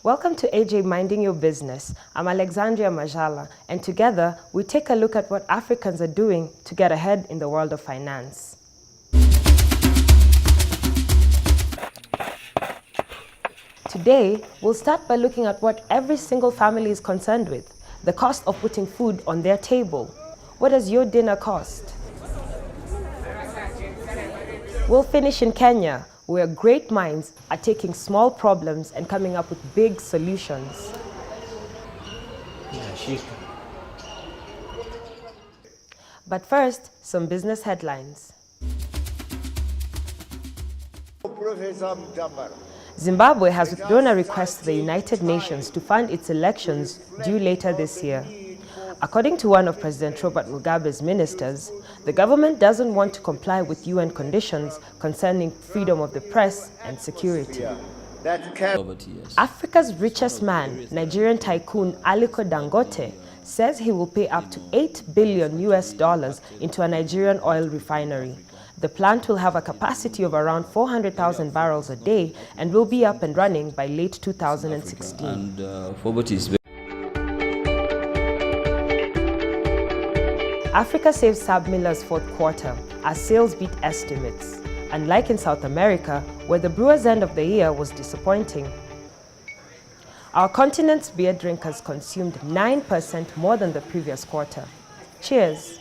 Welcome to AJ Minding Your Business. I'm Alexandria Majala, and together we take a look at what Africans are doing to get ahead in the world of finance. Today, we'll start by looking at what every single family is concerned with, the cost of putting food on their table. What does your dinner cost? We'll finish in Kenya, where great minds are taking small problems and coming up with big solutions. But first, some business headlines. Zimbabwe has withdrawn a request to the United Nations to fund its elections due later this year. According to one of President Robert Mugabe's ministers, the government doesn't want to comply with UN conditions concerning freedom of the press and security. Africa's richest man, Nigerian tycoon Aliko Dangote, says he will pay up to $8 billion into a Nigerian oil refinery. The plant will have a capacity of around 400,000 barrels a day and will be up and running by late 2016. Africa saved Sab Miller's fourth quarter as sales beat estimates. Unlike in South America, where the brewers' end of the year was disappointing. Our continent's beer drinkers consumed 9% more than the previous quarter. Cheers!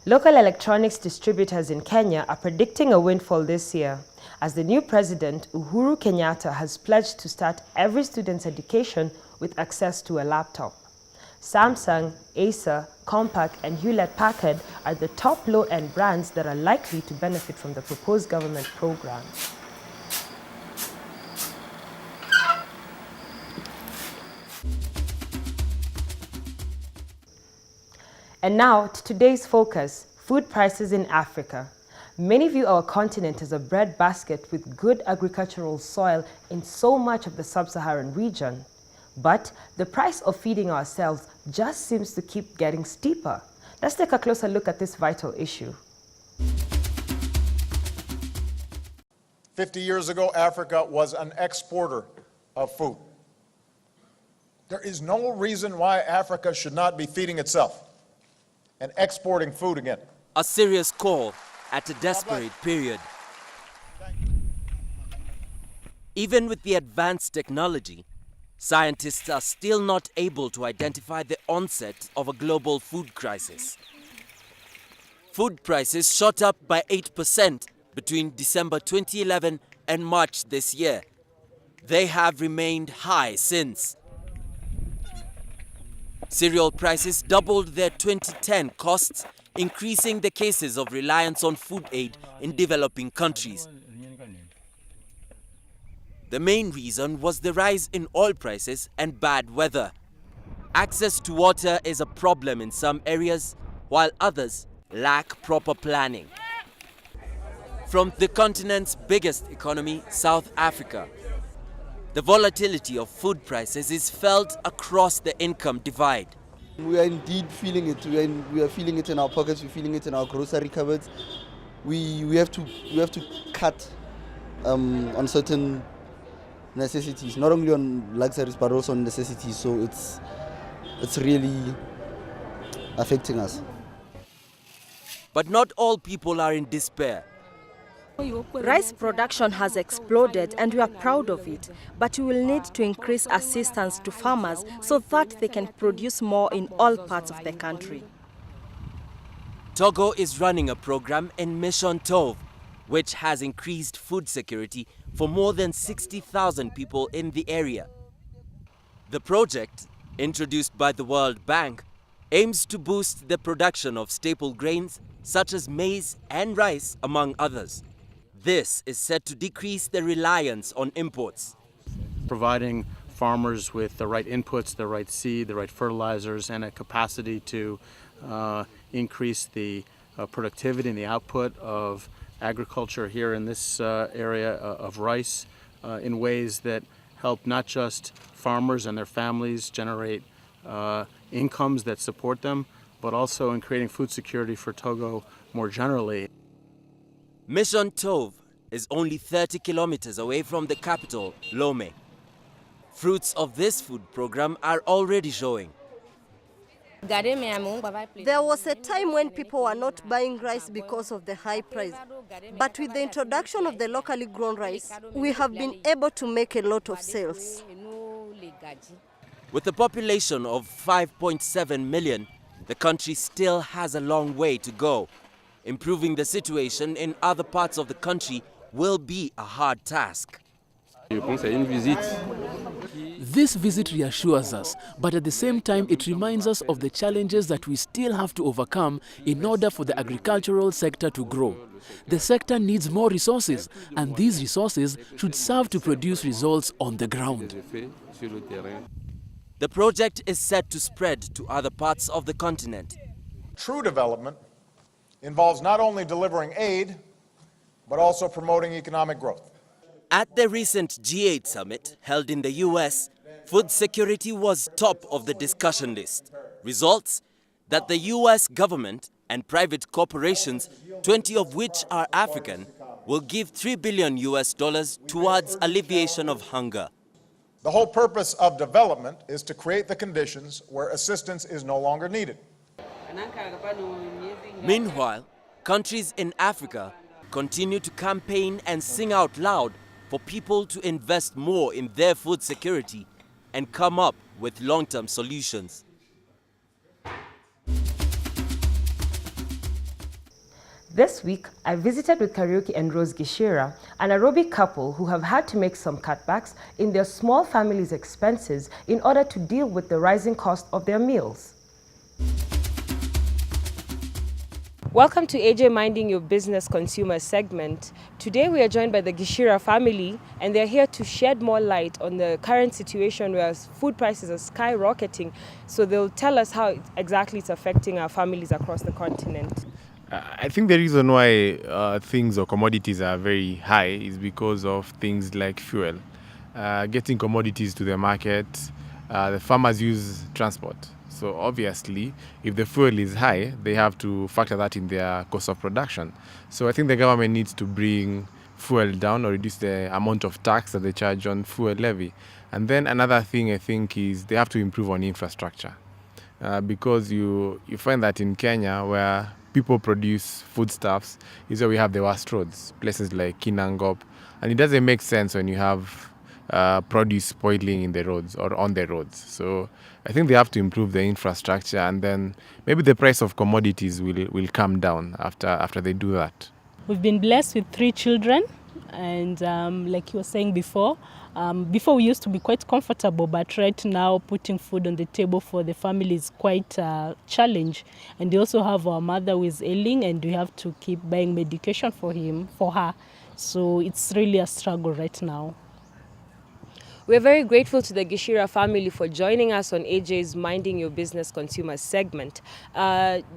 Local electronics distributors in Kenya are predicting a windfall this year, as the new president, Uhuru Kenyatta, has pledged to start every student's education with access to a laptop. Samsung, Acer, Compaq, and Hewlett-Packard are the top low-end brands that are likely to benefit from the proposed government program. And now to today's focus, food prices in Africa. Many view our continent as a breadbasket with good agricultural soil in so much of the sub-Saharan region. But the price of feeding ourselves just seems to keep getting steeper. Let's take a closer look at this vital issue. 50 years ago, Africa was an exporter of food. There is no reason why Africa should not be feeding itself and exporting food again. A serious call at a desperate period. Even with the advanced technology, scientists are still not able to identify the onset of a global food crisis. Food prices shot up by 8% between December 2011 and March this year. They have remained high since. Cereal prices doubled their 2010 costs, increasing the cases of reliance on food aid in developing countries. The main reason was the rise in oil prices and bad weather. Access to water is a problem in some areas, while others lack proper planning. From the continent's biggest economy, South Africa, the volatility of food prices is felt across the income divide. We are indeed feeling it. We are feeling it in our pockets. We're feeling it in our grocery cupboards. We have to cut on certain necessities, not only on luxuries but also on necessities. So it's really affecting us. But not all people are in despair. Rice production has exploded and we are proud of it, but we will need to increase assistance to farmers so that they can produce more in all parts of the country. Togo is running a program in Mission Tove, which has increased food security for more than 60,000 people in the area. The project, introduced by the World Bank, aims to boost the production of staple grains such as maize and rice, among others. This is set to decrease the reliance on imports. Providing farmers with the right inputs, the right seed, the right fertilizers, and a capacity to increase the productivity and the output of agriculture here in this area of rice in ways that help not just farmers and their families generate incomes that support them, but also in creating food security for Togo more generally. Mission Tove is only 30 kilometers away from the capital, Lome. Fruits of this food program are already showing. There was a time when people were not buying rice because of the high price. But with the introduction of the locally grown rice, we have been able to make a lot of sales. With a population of 5.7 million, the country still has a long way to go. Improving the situation in other parts of the country will be a hard task. This visit reassures us, but at the same time it reminds us of the challenges that we still have to overcome in order for the agricultural sector to grow. The sector needs more resources, and these resources should serve to produce results on the ground. The project is set to spread to other parts of the continent. True development involves not only delivering aid, but also promoting economic growth. At the recent G8 summit held in the US, food security was top of the discussion list. Results? That the US government and private corporations, 20 of which are African, will give $3 billion towards alleviation of hunger. The whole purpose of development is to create the conditions where assistance is no longer needed. Meanwhile, countries in Africa continue to campaign and sing out loud for people to invest more in their food security and come up with long-term solutions. This week, I visited with Kariuki and Rose Gishira, an Nairobi couple who have had to make some cutbacks in their small family's expenses in order to deal with the rising cost of their meals. Welcome to AJ Minding Your Business Consumer segment. Today we are joined by the Gishira family, and they're here to shed more light on the current situation where food prices are skyrocketing. So they'll tell us how exactly it's affecting our families across the continent. I think the reason why things or commodities are very high is because of things like fuel. Getting commodities to the market, the farmers use transport. So obviously, if the fuel is high, they have to factor that in their cost of production. So I think the government needs to bring fuel down or reduce the amount of tax that they charge on fuel levy. And then another thing I think is they have to improve on infrastructure. Because you find that in Kenya, where people produce foodstuffs, is where we have the worst roads, places like Kinangop. And it doesn't make sense when you have produce spoiling in the roads or on the roads. So I think they have to improve the infrastructure, and then maybe the price of commodities will come down after they do that. We've been blessed with 3 children, and like you were saying before we used to be quite comfortable, but right now putting food on the table for the family is quite a challenge. And we also have our mother who is ailing, and we have to keep buying medication for her. So it's really a struggle right now. We're very grateful to the Gishira family for joining us on AJ's Minding Your Business Consumer segment.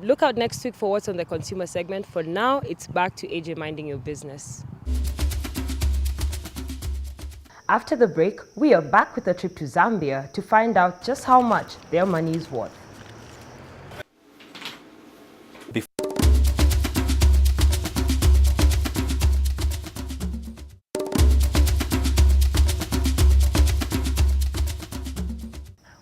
Look out next week for what's on the consumer segment. For now, it's back to AJ Minding Your Business. After the break, we are back with a trip to Zambia to find out just how much their money is worth.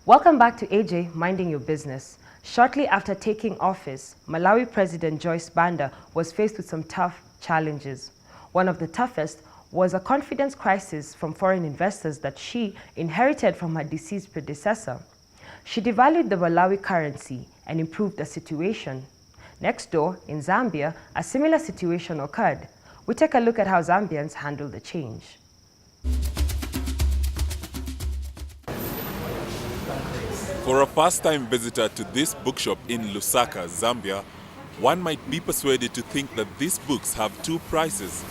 Welcome back to AJ Minding Your Business. Shortly after taking office, Malawi President Joyce Banda was faced with some tough challenges. One of the toughest was a confidence crisis from foreign investors that she inherited from her deceased predecessor. She devalued the Malawi currency and improved the situation. Next door, in Zambia, a similar situation occurred. We take a look at how Zambians handle the change. For a first-time visitor to this bookshop in Lusaka, Zambia, one might be persuaded to think that these books have 2 prices.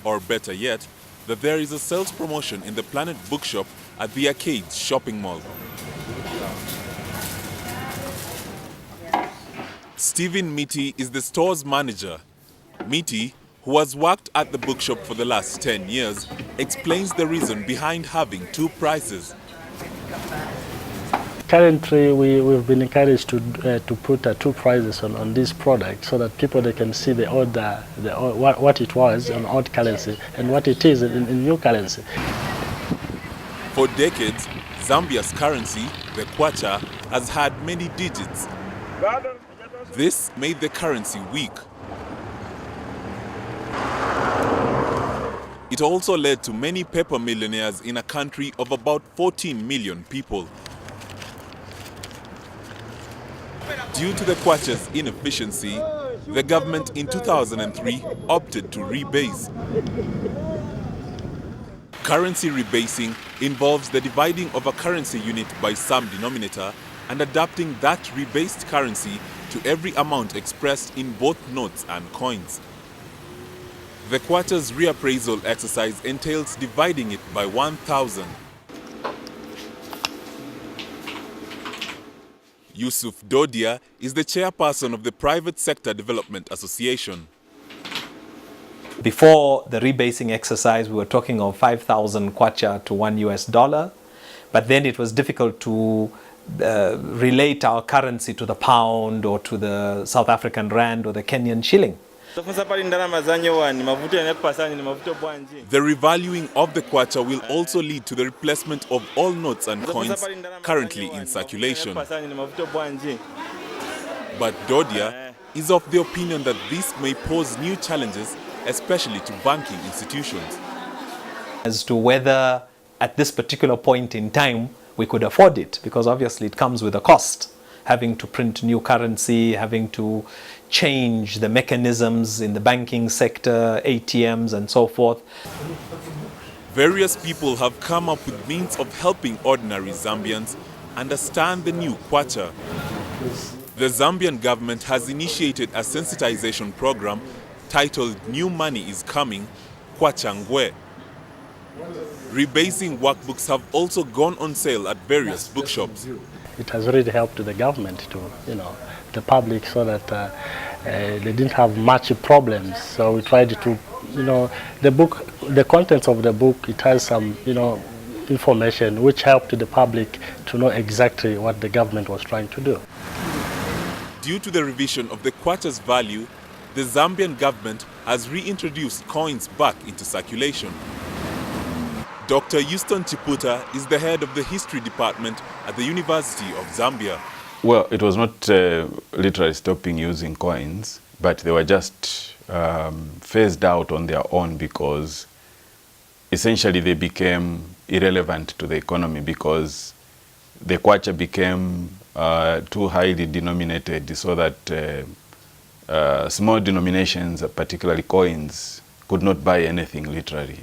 Or better yet, that there is a sales promotion in the Planet Bookshop at the Arcades shopping mall. Stephen Miti is the store's manager. Miti, who has worked at the bookshop for the last 10 years, explains the reason behind having 2 prices. Currently, we've been encouraged to put two prices on this product so that people they can see what it was on old currency and what it is in new currency. For decades, Zambia's currency, the kwacha, has had many digits. This made the currency weak. It also led to many paper millionaires in a country of about 14 million people. Due to the kwacha's inefficiency, the government in 2003 opted to rebase. Currency rebasing involves the dividing of a currency unit by some denominator and adapting that rebased currency to every amount expressed in both notes and coins. The kwacha's reappraisal exercise entails dividing it by 1,000. Yusuf Dodia is the chairperson of the Private Sector Development Association. Before the rebasing exercise, we were talking of 5,000 kwacha to $1, but then it was difficult to relate our currency to the pound or to the South African rand or the Kenyan shilling. The revaluing of the kwacha will also lead to the replacement of all notes and coins currently in circulation. But Dodia is of the opinion that this may pose new challenges, especially to banking institutions. As to whether at this particular point in time we could afford it, because obviously it comes with a cost, having to print new currency, having to change the mechanisms in the banking sector, ATMs and so forth. Various people have come up with means of helping ordinary Zambians understand the new kwacha. The Zambian government has initiated a sensitization program titled New Money is Coming, Kwacha Ngwe. Rebasing workbooks have also gone on sale at various bookshops. It has really helped the government to, the public, so that they didn't have much problems. So we tried to, the contents of the book, it has some, information which helped the public to know exactly what the government was trying to do. Due to the revision of the kwacha's value, the Zambian government has reintroduced coins back into circulation. Dr. Houston Chiputa is the head of the history department at the University of Zambia. Well, it was not literally stopping using coins, but they were just phased out on their own because essentially they became irrelevant to the economy because the kwacha became too highly denominated so that small denominations, particularly coins, could not buy anything literally.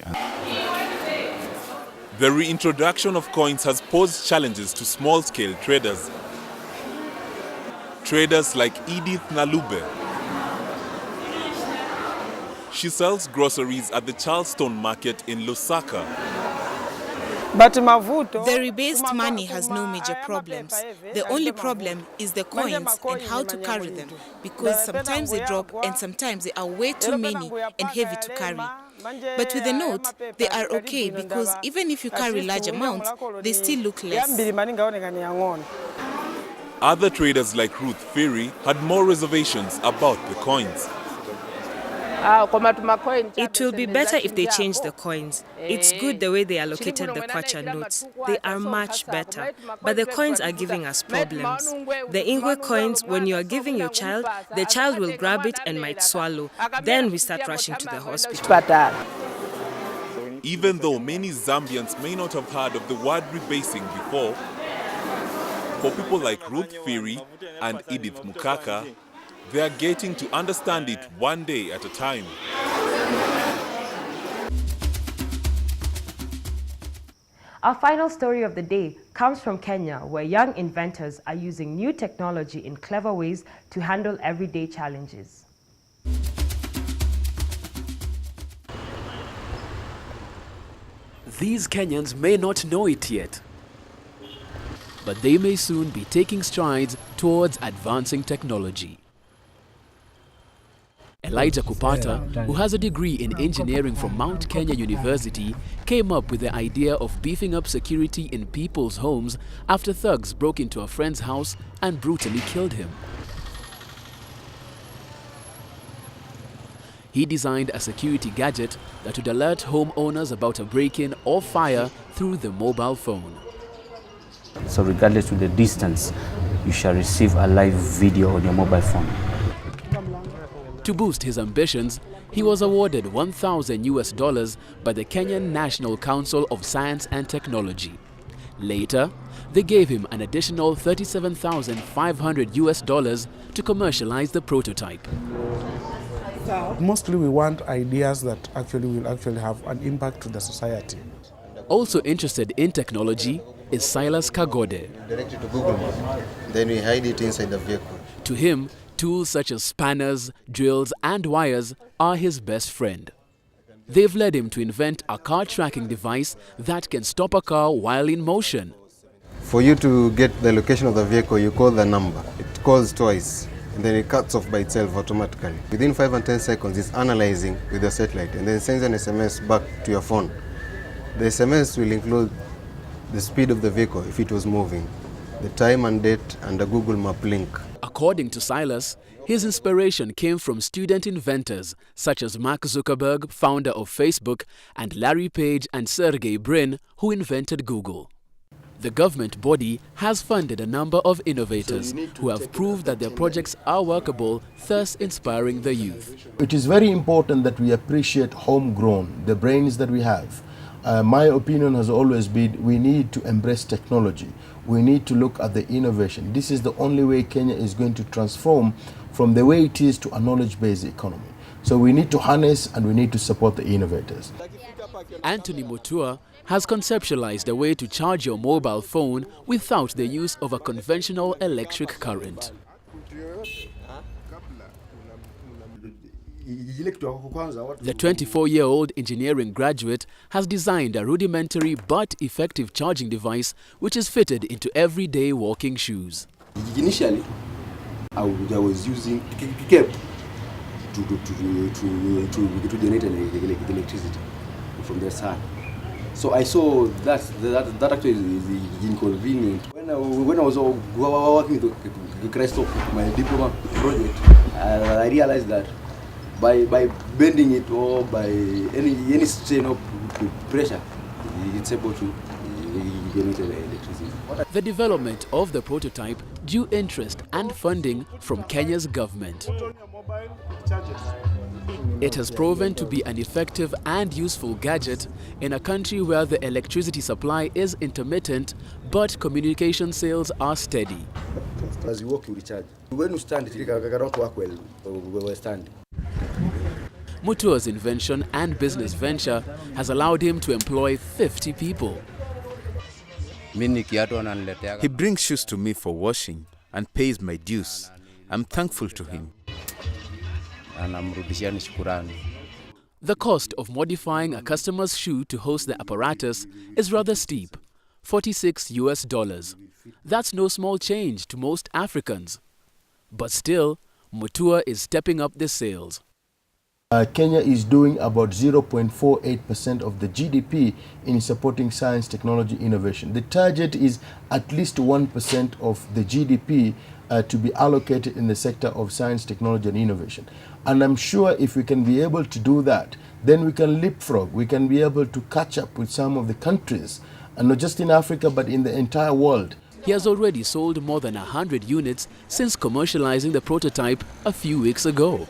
The reintroduction of coins has posed challenges to small-scale traders. Traders like Edith Nalube. She sells groceries at the Charleston market in Lusaka. The rebased money has no major problems. The only problem is the coins and how to carry them, because sometimes they drop and sometimes they are way too many and heavy to carry. But with the note, they are okay because even if you carry large amounts, they still look less. Other traders like Ruth Ferry had more reservations about the coins. It will be better if they change the coins. It's good the way they allocated the kwacha notes. They are much better. But the coins are giving us problems. The Ingwe coins, when you are giving your child, the child will grab it and might swallow. Then we start rushing to the hospital. Even though many Zambians may not have heard of the word rebasing before, for people like Ruth Ferry and Edith Mukaka, they are getting to understand it one day at a time. Our final story of the day comes from Kenya, where young inventors are using new technology in clever ways to handle everyday challenges. These Kenyans may not know it yet, but they may soon be taking strides towards advancing technology. Elijah Kupata, who has a degree in engineering from Mount Kenya University, came up with the idea of beefing up security in people's homes after thugs broke into a friend's house and brutally killed him. He designed a security gadget that would alert homeowners about a break-in or fire through the mobile phone. So regardless of the distance, you shall receive a live video on your mobile phone. To boost his ambitions, he was awarded $1,000 by the Kenyan National Council of Science and Technology. Later, they gave him an additional $37,500 to commercialize the prototype. Mostly we want ideas that will have an impact to the society. Also interested in technology is Silas Kagode. Direct it to Google Maps, then we hide it inside the vehicle. To him, tools such as spanners, drills and wires are his best friend. They've led him to invent a car tracking device that can stop a car while in motion. For you to get the location of the vehicle, you call the number. It calls twice, and then it cuts off by itself automatically. Within 5 and 10 seconds, it's analyzing with the satellite and then sends an SMS back to your phone. The SMS will include the speed of the vehicle if it was moving, the time and date, and a Google Map link. According to Silas, his inspiration came from student inventors such as Mark Zuckerberg, founder of Facebook, and Larry Page and Sergey Brin, who invented Google. The government body has funded a number of innovators who have proved that their projects are workable, thus inspiring the youth. It is very important that we appreciate homegrown, the brains that we have. My opinion has always been we need to embrace technology. We need to look at the innovation. This is the only way Kenya is going to transform from the way it is to a knowledge-based economy. So we need to harness and we need to support the innovators. Anthony Mutua has conceptualized a way to charge your mobile phone without the use of a conventional electric current. The 24-year-old engineering graduate has designed a rudimentary but effective charging device which is fitted into everyday walking shoes. Initially, I was using cable to generate electricity from the sun. So I saw that actually is inconvenient. When I was working with Christoph, my diploma project, I realized that by bending it or by any strain of pressure, it's able to generate electricity. The development of the prototype drew interest and funding from Kenya's government. It has proven to be an effective and useful gadget in a country where the electricity supply is intermittent, but communication sales are steady. As you walk, you recharge. When you stand, it cannot work well when we stand. Mutua's invention and business venture has allowed him to employ 50 people. He brings shoes to me for washing and pays my dues. I'm thankful to him. The cost of modifying a customer's shoe to host the apparatus is rather steep, $46. That's no small change to most Africans. But still, Mutua is stepping up the sales. Kenya is doing about 0.48% of the GDP in supporting science, technology, innovation. The target is at least 1% of the GDP to be allocated in the sector of science, technology, and innovation. And I'm sure if we can be able to do that, then we can leapfrog. We can be able to catch up with some of the countries, and not just in Africa, but in the entire world. He has already sold more than 100 units since commercializing the prototype a few weeks ago.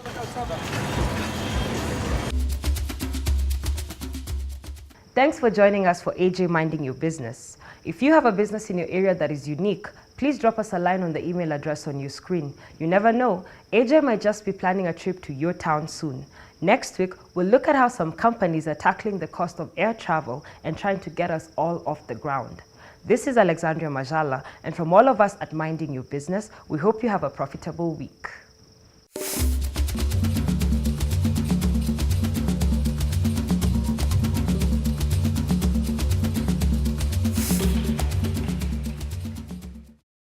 Thanks for joining us for AJ Minding Your Business. If you have a business in your area that is unique, please drop us a line on the email address on your screen. You never know, AJ might just be planning a trip to your town soon. Next week, we'll look at how some companies are tackling the cost of air travel and trying to get us all off the ground. This is Alexandria Majala, and from all of us at Minding Your Business, we hope you have a profitable week.